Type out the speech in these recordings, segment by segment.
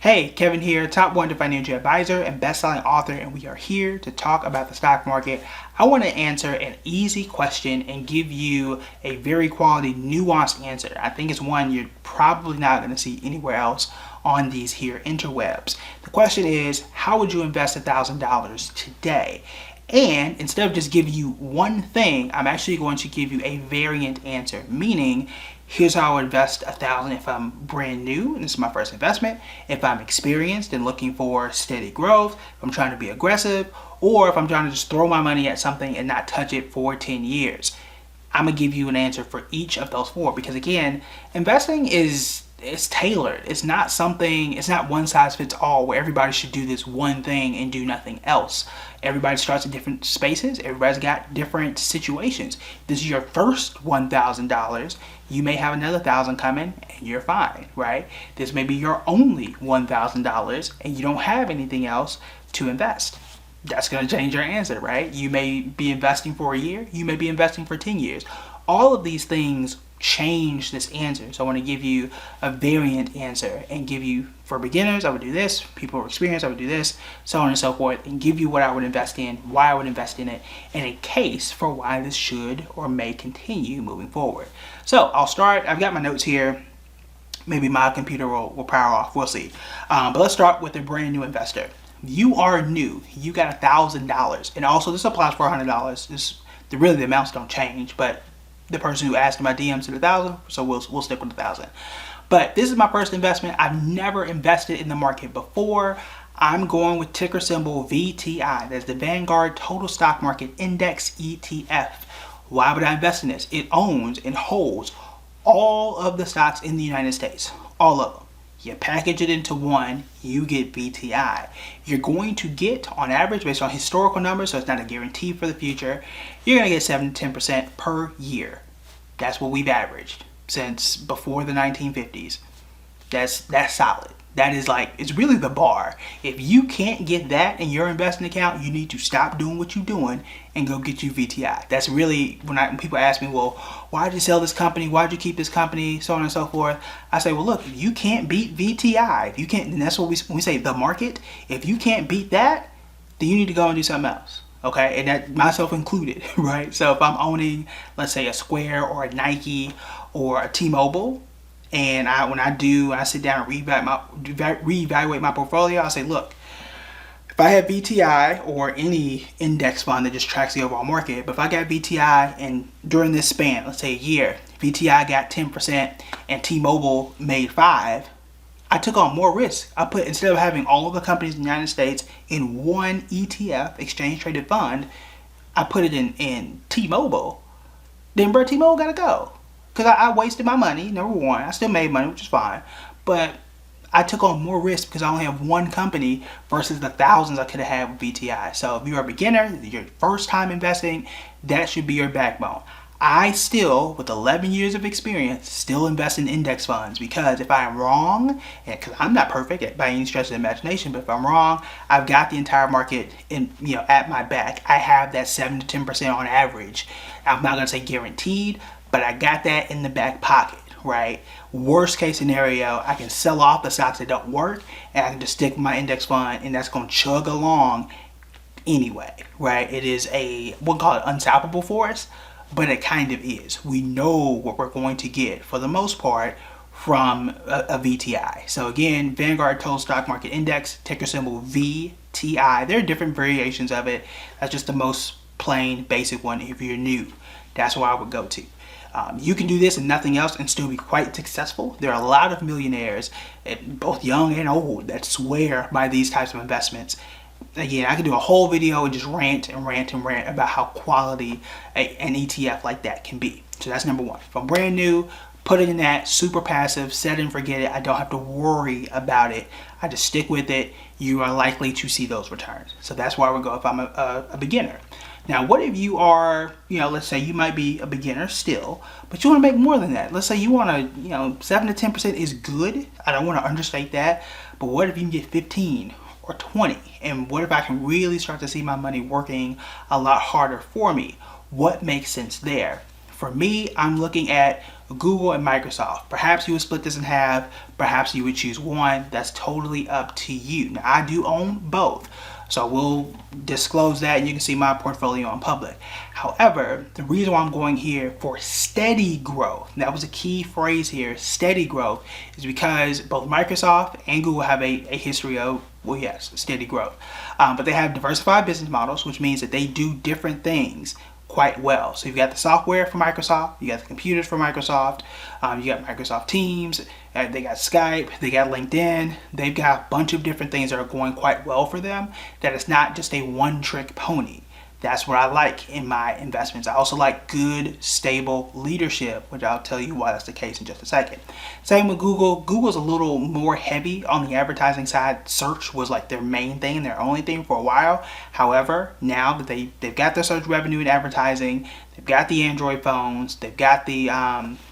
Hey, Kevin here, top 100 financial advisor and best-selling author, and we are here to talk about the stock market. I want to answer an easy question and give you a very quality, nuanced answer. I think it's one you're probably not going to see anywhere else on these here interwebs. The question is, how would you invest $1,000 today? And instead of just giving you one thing, I'm actually going to give you a variant answer, meaning here's how I would invest $1,000 if I'm brand new and this is my first investment, if I'm experienced and looking for steady growth, if I'm trying to be aggressive, or if I'm trying to just throw my money at something and not touch it for 10 years. I'm gonna give you an answer for each of those four because again, investing is tailored. It's not one size fits all where everybody should do this one thing and do nothing else. Everybody starts in different spaces. Everybody's got different situations. This is your first $1,000. You may have another $1,000 coming and you're fine, right? This may be your only $1,000 and you don't have anything else to invest. That's going to change your answer, right? You may be investing for a year. You may be investing for 10 years. All of these things change this answer. So I want to give you a variant answer and give you, for beginners, I would do this, people with experience, I would do this, so on and so forth, and give you what I would invest in, why I would invest in it, and a case for why this should or may continue moving forward. So I'll start, I've got my notes here. Maybe my computer will power off, we'll see. But let's start with a brand new investor. You are new, you got $1,000, and also this applies for $100. Really the amounts don't change, but the person who asked in my DMs to $1,000, so we'll stick with $1,000. But this is my first investment. I've never invested in the market before. I'm going with ticker symbol VTI. That's the Vanguard Total Stock Market Index ETF. Why would I invest in this? It owns and holds all of the stocks in the United States, all of them. You package it into one, you get VTI. You're going to get, on average, based on historical numbers, so it's not a guarantee for the future, you're going to get 7 to 10% per year. That's what we've averaged since before the 1950s. That's solid. That is like, it's really the bar. If you can't get that in your investing account, you need to stop doing what you're doing and go get you VTI. That's really, when people ask me, well, why'd you sell this company? Why'd you keep this company? So on and so forth. I say, well, look, if you can't beat VTI, if you can't, and that's what when we say the market, if you can't beat that, then you need to go and do something else. Okay, and that myself included, right? So if I'm owning, let's say, a Square or a Nike or a T-Mobile, and when I sit down and reevaluate my portfolio, I say, look, if I have VTI or any index fund that just tracks the overall market, but if I got VTI and during this span, let's say a year, VTI got 10% and T-Mobile made 5%, I took on more risk. Instead of having all of the companies in the United States in one ETF, exchange traded fund, I put it in T-Mobile. Then T-Mobile gotta go. Because I wasted my money, number one. I still made money, which is fine. But I took on more risk because I only have one company versus the thousands I could have had with VTI. So if you're a beginner, your first time investing, that should be your backbone. I still, with 11 years of experience, still invest in index funds because if I'm wrong, and because I'm not perfect by any stretch of the imagination, but if I'm wrong, I've got the entire market at my back. I have that 7 to 10% on average. I'm not going to say guaranteed, but I got that in the back pocket, right? Worst case scenario, I can sell off the stocks that don't work and I can just stick with my index fund and that's going to chug along anyway, right? It is we'll call it unstoppable force, but it kind of is. We know what we're going to get for the most part from a VTI. So again, Vanguard Total Stock Market Index, ticker symbol VTI. There are different variations of it. That's just the most plain basic one if you're new. That's what I would go to. You can do this and nothing else and still be quite successful. There are a lot of millionaires, both young and old, that swear by these types of investments. Again, I could do a whole video and just rant about how quality an ETF like that can be. So that's number one. If I'm brand new, put it in that super passive, set and forget it. I don't have to worry about it. I just stick with it. You are likely to see those returns. So that's where I would go if I'm a beginner. Now, what if you are, let's say you might be a beginner still, but you want to make more than that. Let's say you want to, 7 to 10% is good. I don't want to understate that. But what if you can get 15 or 20? And what if I can really start to see my money working a lot harder for me? What makes sense there? For me, I'm looking at Google and Microsoft. Perhaps you would split this in half. Perhaps you would choose one. That's totally up to you. Now, I do own both, so we'll disclose that and you can see my portfolio in public. However, the reason why I'm going here for steady growth, that was a key phrase here, steady growth, is because both Microsoft and Google have a history of, well, yes, steady growth. But they have diversified business models, which means that they do different things quite well. So you've got the software for Microsoft, you got the computers for Microsoft, you got Microsoft Teams, they got Skype, they got LinkedIn, they've got a bunch of different things that are going quite well for them, that it's not just a one-trick pony. That's what I like in my investments. I also like good, stable leadership, which I'll tell you why that's the case in just a second. Same with Google. Google's a little more heavy on the advertising side. Search was like their main thing, their only thing for a while. However, now that they've got their search revenue in advertising, they've got the Android phones, they've got the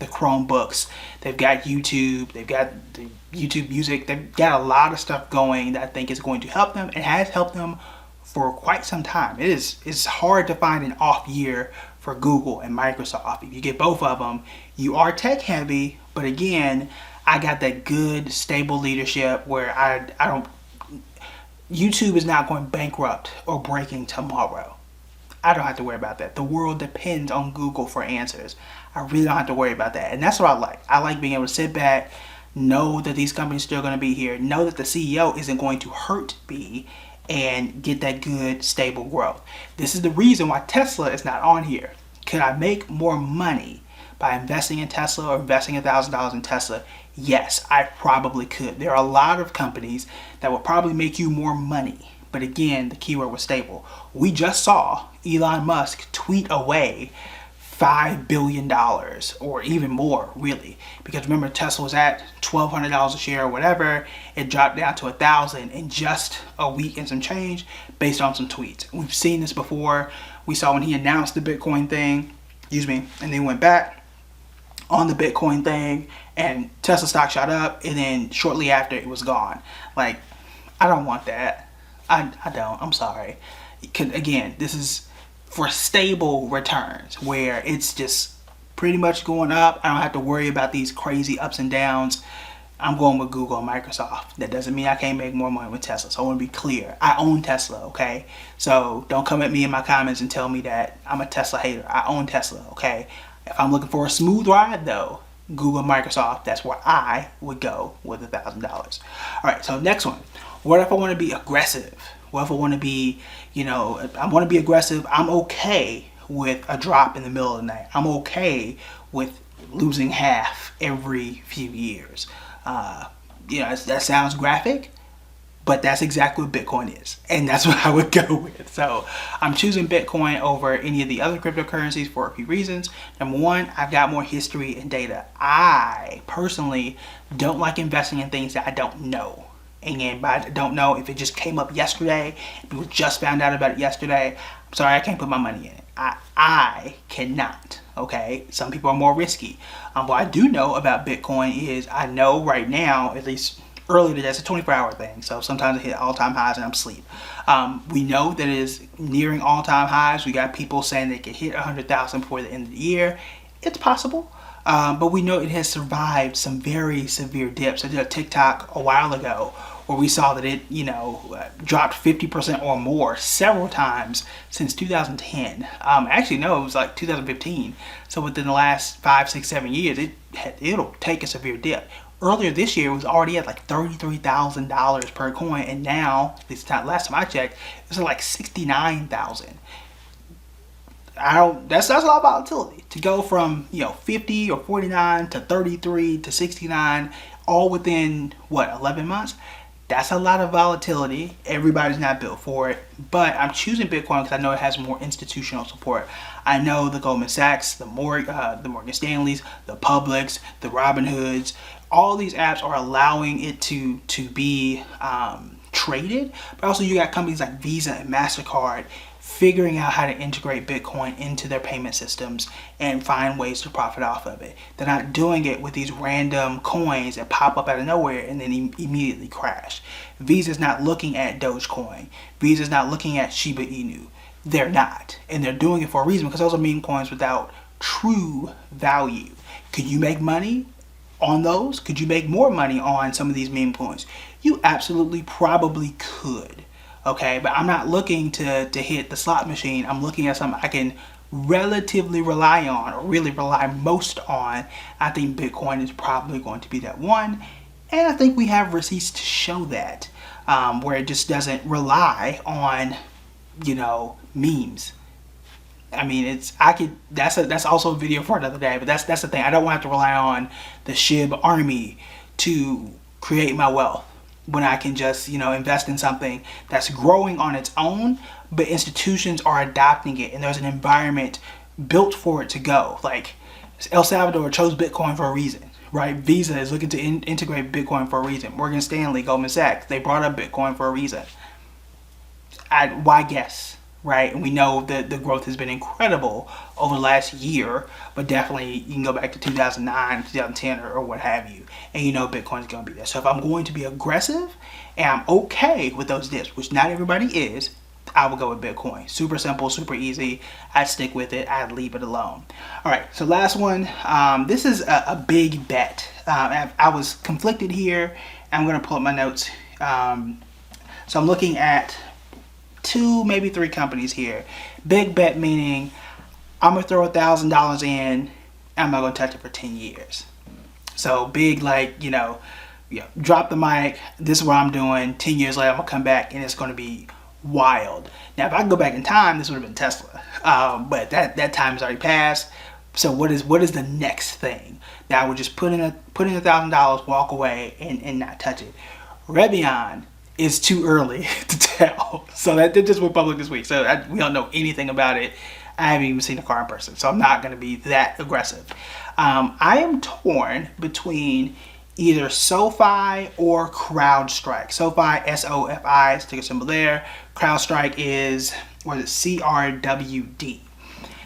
Chromebooks, they've got YouTube, they've got the YouTube Music, they've got a lot of stuff going that I think is going to help them. It has helped them for quite some time. It's hard to find an off year for Google and Microsoft. If you get both of them, you are tech heavy, but again, I got that good, stable leadership where I don't, YouTube is not going bankrupt or breaking tomorrow. I don't have to worry about that. The world depends on Google for answers. I really don't have to worry about that. And that's what I like. I like being able to sit back, know that these companies are still going to be here, know that the CEO isn't going to hurt me, and get that good, stable growth. This is the reason why Tesla is not on here. Could I make more money by investing in Tesla or investing $1,000 in Tesla? Yes, I probably could. There are a lot of companies that will probably make you more money. But again, the keyword was stable. We just saw Elon Musk tweet away $5 billion or even more, really, because remember, Tesla was at $1,200 a share or whatever. It dropped down to $1,000 in just a week and some change based on some tweets. We've seen this before. We saw when he announced the Bitcoin thing, and then went back on the Bitcoin thing and Tesla stock shot up, and then shortly after it was gone. Like, I don't want that. I don't. I'm sorry. Again, this is for stable returns where it's just pretty much going up. I don't have to worry about these crazy ups and downs. I'm going with Google and Microsoft. That doesn't mean I can't make more money with Tesla. So I want to be clear. I own Tesla, okay? So don't come at me in my comments and tell me that I'm a Tesla hater. I own Tesla, okay? If I'm looking for a smooth ride though, Google and Microsoft, that's where I would go with $1,000. All right, so next one. What if I want to be aggressive? What if I want to be, I want to be aggressive. I'm okay with a drop in the middle of the night. I'm okay with losing half every few years. That sounds graphic, but that's exactly what Bitcoin is. And that's what I would go with. So I'm choosing Bitcoin over any of the other cryptocurrencies for a few reasons. Number one, I've got more history and data. I personally don't like investing in things that I don't know. And I don't know if it just came up yesterday, people just found out about it yesterday. I'm sorry, I can't put my money in it. I cannot, okay? Some people are more risky. What I do know about Bitcoin is I know right now, at least early today, it's a 24-hour thing. So sometimes I hit all-time highs and I'm asleep. We know that it is nearing all-time highs. We got people saying they could hit 100,000 before the end of the year. It's possible. But we know it has survived some very severe dips. I did a TikTok a while ago where we saw that it, dropped 50% or more several times since 2010. Actually, no, it was like 2015. So within the last 5, 6, 7 years, it'll take a severe dip. Earlier this year, it was already at like $33,000 per coin, and now, last time I checked, it was like $69,000. That's a lot of volatility to go from 50 or 49 to 33 to 69 all within 11 months. That's a lot of volatility. Everybody's not built for it, but I'm choosing Bitcoin because I know it has more institutional support. I know the Goldman Sachs, the Morgan Stanleys, the Publics, the Robinhoods, all these apps are allowing it to be traded, but also you got companies like Visa and MasterCard figuring out how to integrate Bitcoin into their payment systems and find ways to profit off of it. They're not doing it with these random coins that pop up out of nowhere and then immediately crash. Visa's not looking at Dogecoin. Visa's not looking at Shiba Inu. They're not. And they're doing it for a reason, because those are meme coins without true value. Could you make money on those? Could you make more money on some of these meme coins? You absolutely probably could. Okay, but I'm not looking to hit the slot machine. I'm looking at something I can relatively rely on, or really rely most on. I think Bitcoin is probably going to be that one. And I think we have receipts to show that, where it just doesn't rely on, memes. I mean, that's also a video for another day, but that's the thing. I don't want to have to rely on the SHIB army to create my wealth, when I can just, invest in something that's growing on its own, but institutions are adopting it and there's an environment built for it to go. Like, El Salvador chose Bitcoin for a reason, right? Visa is looking to integrate Bitcoin for a reason. Morgan Stanley, Goldman Sachs, they brought up Bitcoin for a reason. Why guess, right? And we know that the growth has been incredible over the last year, but definitely you can go back to 2009, 2010, or what have you, and Bitcoin's going to be there. So if I'm going to be aggressive and I'm okay with those dips, which not everybody is, I would go with Bitcoin. Super simple, super easy. I'd stick with it. I'd leave it alone. All right, so last one. This is a big bet. I was conflicted here. I'm going to pull up my notes. So I'm looking at 2, maybe 3 companies here. Big bet meaning I'm going to throw $1,000 in. I'm not going to touch it for 10 years. So big, like, drop the mic. This is what I'm doing. 10 years later, I'm going to come back and it's going to be wild. Now, if I could go back in time, this would have been Tesla. But that time has already passed. So what is the next thing that I would just put in $1,000, walk away, and not touch it? Revlon is too early to tell. So that just went public this week. So we don't know anything about it. I haven't even seen the car in person. So I'm not going to be that aggressive. I am torn between either SoFi or CrowdStrike. SoFi, SOFI, stick a symbol there. CrowdStrike is, CRWD.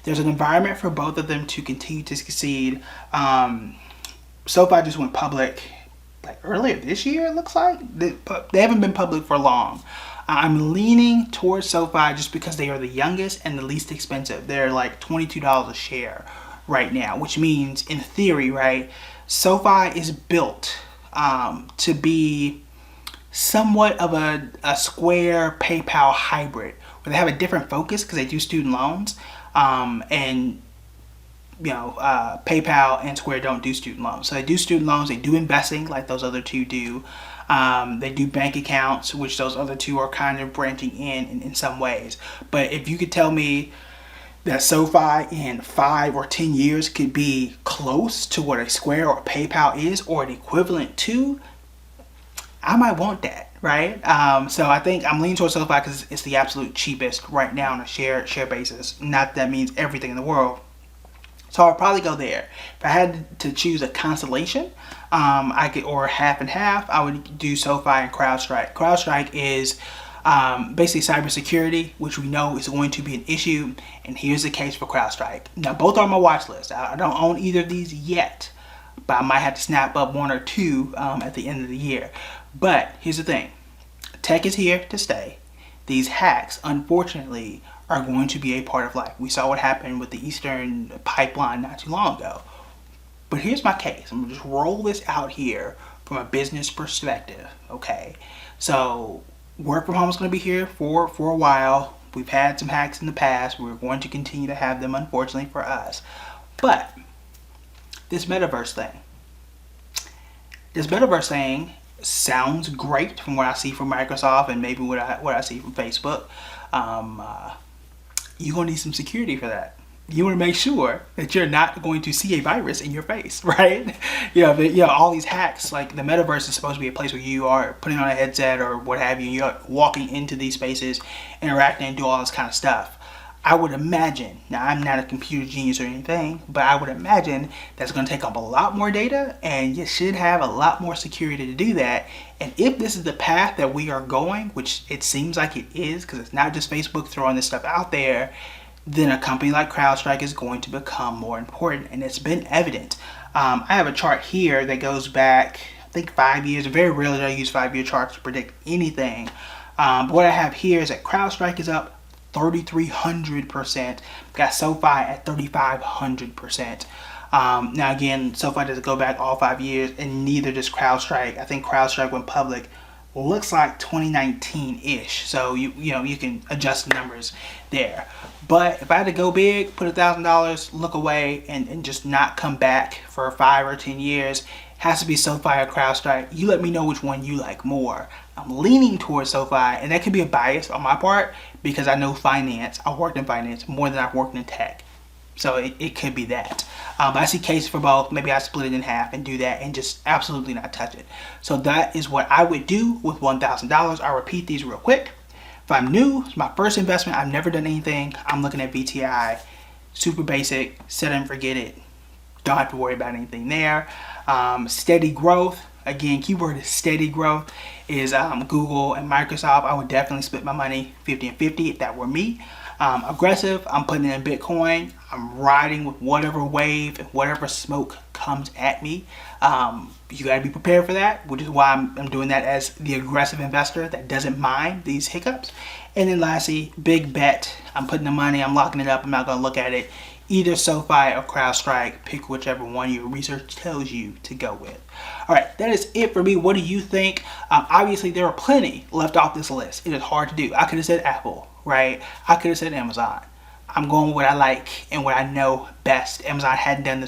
There's an environment for both of them to continue to succeed. SoFi just went public like earlier this year, it looks like. They haven't been public for long. I'm leaning towards SoFi just because they are the youngest and the least expensive. They're like $22 a share right now, which means in theory, right, SoFi is built to be somewhat of a Square PayPal hybrid, where they have a different focus because they do student loans, and PayPal and Square don't do student loans. So they do student loans, they do investing like those other two do. They do bank accounts, which those other two are kind of branching in some ways. But if you could tell me that SoFi in 5 or 10 years could be close to what a Square or a PayPal is, or an equivalent to, I might want that, right? So I think I'm leaning towards SoFi because it's the absolute cheapest right now on a share basis. Not that means everything in the world. So I'll probably go there. If I had to choose a constellation, or half and half, I would do SoFi and CrowdStrike. CrowdStrike is basically cybersecurity, which we know is going to be an issue. And here's the case for CrowdStrike. Now, both are on my watch list. I don't own either of these yet, but I might have to snap up 1 or 2 at the end of the year. But here's the thing. Tech is here to stay. These hacks, unfortunately, are going to be a part of life. We saw what happened with the Eastern pipeline not too long ago. But here's my case. I'm gonna just roll this out here from a business perspective, okay? So work from home is gonna be here for a while. We've had some hacks in the past. We're going to continue to have them, unfortunately for us. But this metaverse thing sounds great from what I see from Microsoft and maybe what I see from Facebook. You're going to need some security for that. You want to make sure that you're not going to see a virus in your face, right? All these hacks, like the metaverse is supposed to be a place where you are putting on a headset or what have you, you're walking into these spaces, interacting and do all this kind of stuff. I would imagine, now I'm not a computer genius or anything, but I would imagine that's going to take up a lot more data and you should have a lot more security to do that. And if this is the path that we are going, which it seems like it is, because it's not just Facebook throwing this stuff out there, then a company like CrowdStrike is going to become more important. And it's been evident. I have a chart here that goes back, I think 5 years. Very rarely do I use 5-year charts to predict anything. But what I have here is that CrowdStrike is up 3,300%. Got SoFi at 3,500%. Now again, SoFi doesn't go back all 5 years, and neither does CrowdStrike. I think CrowdStrike went public, looks like 2019-ish. So you can adjust the numbers there. But if I had to go big, put $1,000, look away, and just not come back for 5 or 10 years, has to be SoFi or CrowdStrike. You let me know which one you like more. I'm leaning towards SoFi, and that could be a bias on my part because I know finance. I worked in finance more than I've worked in tech. So it could be that. But I see cases for both. Maybe I split it in half and do that and just absolutely not touch it. So that is what I would do with $1,000. I'll repeat these real quick. If I'm new, it's my first investment. I've never done anything. I'm looking at VTI. Super basic. Set it and forget it. Don't have to worry about anything there. Steady growth. Again, keyword is steady growth. Is Google and Microsoft. I would definitely split my money 50 and 50 if that were me. Aggressive, I'm putting in Bitcoin. I'm riding with whatever wave and whatever smoke comes at me. You got to be prepared for that, which is why I'm doing that as the aggressive investor that doesn't mind these hiccups. And then lastly, big bet. I'm putting the money, I'm locking it up. I'm not going to look at it. Either SoFi or CrowdStrike. Pick whichever one your research tells you to go with. All right, that is it for me. What do you think? Obviously, there are plenty left off this list. It is hard to do. I could have said Apple, right? I could have said Amazon. I'm going with what I like and what I know best. Amazon hadn't done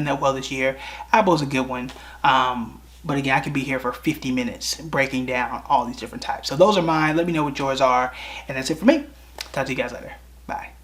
that well this year. Apple's a good one. But again, I could be here for 50 minutes breaking down all these different types. So those are mine. Let me know what yours are. And that's it for me. Talk to you guys later. Bye.